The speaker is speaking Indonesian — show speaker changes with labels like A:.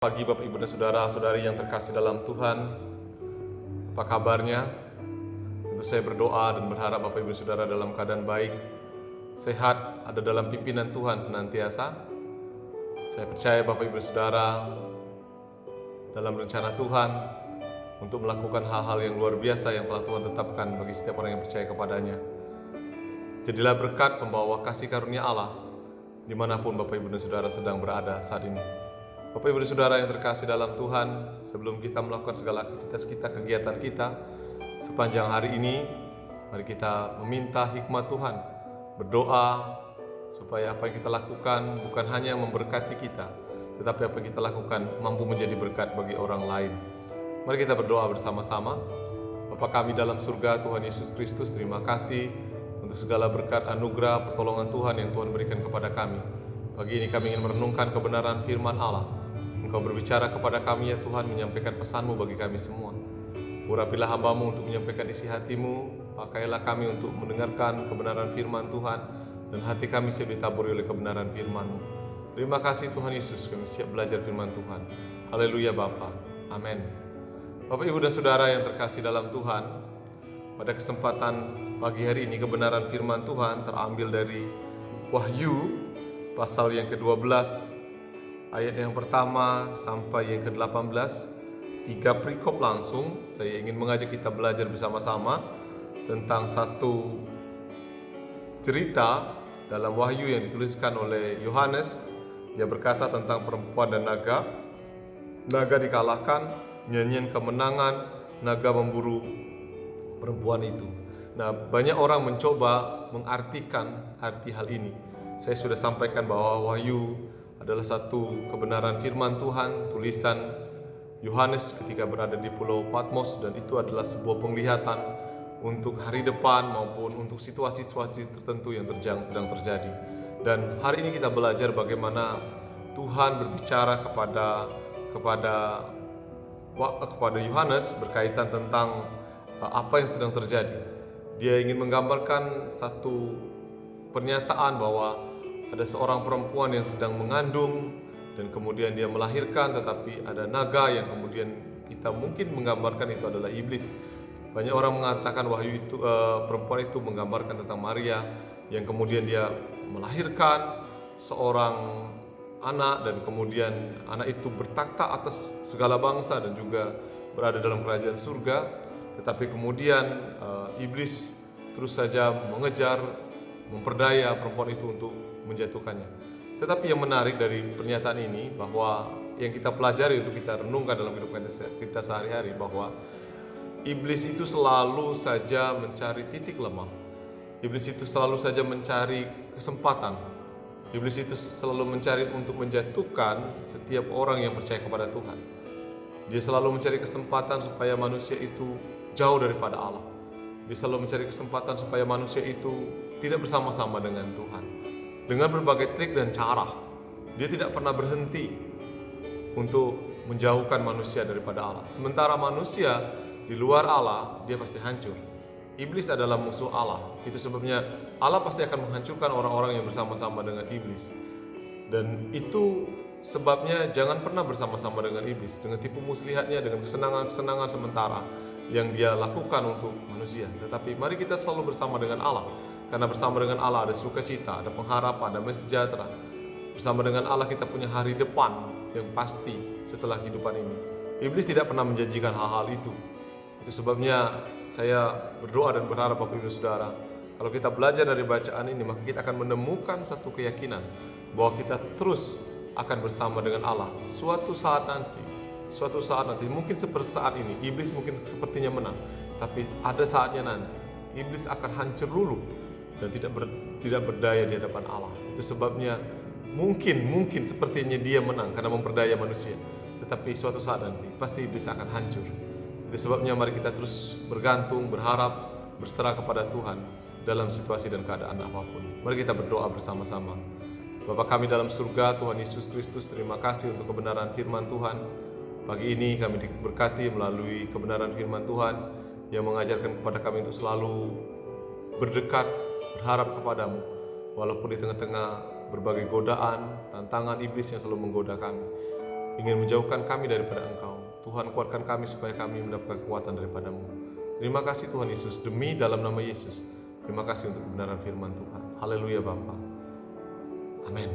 A: Pagi Bapak Ibu dan Saudara-saudari yang terkasih dalam Tuhan, apa kabarnya? Tentu saya berdoa dan berharap Bapak Ibu dan Saudara dalam keadaan baik, sehat, ada dalam pimpinan Tuhan senantiasa. Saya percaya Bapak Ibu dan Saudara dalam rencana Tuhan untuk melakukan hal-hal yang luar biasa yang telah Tuhan tetapkan bagi setiap orang yang percaya kepadanya. Jadilah berkat pembawa kasih karunia Allah dimanapun Bapak Ibu dan Saudara sedang berada saat ini. Bapak Ibu dan Saudara yang terkasih dalam Tuhan, sebelum kita melakukan segala aktivitas kita, kegiatan kita sepanjang hari ini, mari kita meminta hikmat Tuhan, berdoa supaya apa yang kita lakukan bukan hanya memberkati kita, tetapi apa yang kita lakukan mampu menjadi berkat bagi orang lain. Mari kita berdoa bersama-sama. Bapa kami dalam surga, Tuhan Yesus Kristus, terima kasih untuk segala berkat, anugerah, pertolongan Tuhan yang Tuhan berikan kepada kami. Pagi ini kami ingin merenungkan kebenaran firman Allah. Engkau berbicara kepada kami ya Tuhan, menyampaikan pesan-Mu bagi kami semua. Urapilah hamba-Mu untuk menyampaikan isi hati-Mu, pakailah kami untuk mendengarkan kebenaran firman Tuhan, dan hati kami siap ditaburi oleh kebenaran firman-Mu. Terima kasih Tuhan Yesus, kami siap belajar firman Tuhan. Haleluya Bapa, amin. Bapak Ibu dan Saudara yang terkasih dalam Tuhan, pada kesempatan pagi hari ini kebenaran firman Tuhan terambil dari Wahyu pasal yang ke-12 ayat yang pertama sampai yang ke-18, 3 perikop langsung. Saya ingin mengajak kita belajar bersama-sama tentang satu cerita dalam Wahyu yang dituliskan oleh Yohanes. Dia berkata tentang perempuan dan naga. Naga dikalahkan, nyanyian kemenangan, naga memburu perempuan itu. Nah, banyak orang mencoba mengartikan arti hal ini. Saya sudah sampaikan bahwa Wahyu adalah satu kebenaran firman Tuhan, tulisan Yohanes ketika berada di Pulau Patmos, dan itu adalah sebuah penglihatan untuk hari depan maupun untuk situasi-situasi tertentu yang sedang terjadi. Dan hari ini kita belajar bagaimana Tuhan berbicara kepada Yohanes berkaitan tentang apa yang sedang terjadi. Dia ingin menggambarkan satu pernyataan bahwa ada seorang perempuan yang sedang mengandung dan kemudian dia melahirkan, tetapi ada naga yang kemudian kita mungkin menggambarkan itu adalah iblis. Banyak orang mengatakan Wahyu itu perempuan itu menggambarkan tentang Maria yang kemudian dia melahirkan seorang anak, dan kemudian anak itu bertakhta atas segala bangsa dan juga berada dalam kerajaan surga. Tetapi kemudian iblis terus saja mengejar, memperdaya perempuan itu untuk menjatuhkannya. Tetapi yang menarik dari pernyataan ini, bahwa yang kita pelajari untuk kita renungkan dalam kehidupan kita sehari-hari, bahwa iblis itu selalu saja mencari titik lemah. Iblis itu selalu saja mencari kesempatan. Iblis itu selalu mencari untuk menjatuhkan setiap orang yang percaya kepada Tuhan. Dia selalu mencari kesempatan supaya manusia itu jauh daripada Allah. Dia selalu mencari kesempatan supaya manusia itu tidak bersama-sama dengan Tuhan. Dengan berbagai trik dan cara, dia tidak pernah berhenti untuk menjauhkan manusia daripada Allah. Sementara manusia di luar Allah, dia pasti hancur. Iblis adalah musuh Allah. Itu sebabnya Allah pasti akan menghancurkan orang-orang yang bersama-sama dengan iblis. Dan itu sebabnya jangan pernah bersama-sama dengan iblis, dengan tipu muslihatnya, dengan kesenangan-kesenangan sementara yang dia lakukan untuk manusia. Tetapi mari kita selalu bersama dengan Allah. Karena bersama dengan Allah ada sukacita, ada pengharapan, ada damai sejahtera. Bersama dengan Allah kita punya hari depan yang pasti setelah kehidupan ini. Iblis tidak pernah menjanjikan hal-hal itu. Itu sebabnya saya berdoa dan berharap Bapak Ibu Saudara, kalau kita belajar dari bacaan ini, maka kita akan menemukan satu keyakinan bahwa kita terus akan bersama dengan Allah. Suatu saat nanti, mungkin seperti saat ini, iblis mungkin sepertinya menang, tapi ada saatnya nanti iblis akan hancur dulu dan tidak berdaya di hadapan Allah. Itu sebabnya mungkin sepertinya dia menang karena memperdaya manusia, tetapi suatu saat nanti pasti iblis akan hancur. Itu sebabnya mari kita terus bergantung, berharap, berserah kepada Tuhan dalam situasi dan keadaan apapun. Mari kita berdoa bersama-sama. Bapa kami dalam surga, Tuhan Yesus Kristus, terima kasih untuk kebenaran firman Tuhan. Pagi ini kami diberkati melalui kebenaran firman Tuhan yang mengajarkan kepada kami untuk selalu berdekat, berharap kepadamu, walaupun di tengah-tengah berbagai godaan, tantangan iblis yang selalu menggoda kami. ingin menjauhkan kami daripada Engkau. Tuhan, kuatkan kami supaya kami mendapatkan kekuatan daripada-Mu. Terima kasih Tuhan Yesus, demi dalam nama Yesus. Terima kasih untuk kebenaran firman Tuhan. Haleluya Bapa. Amin.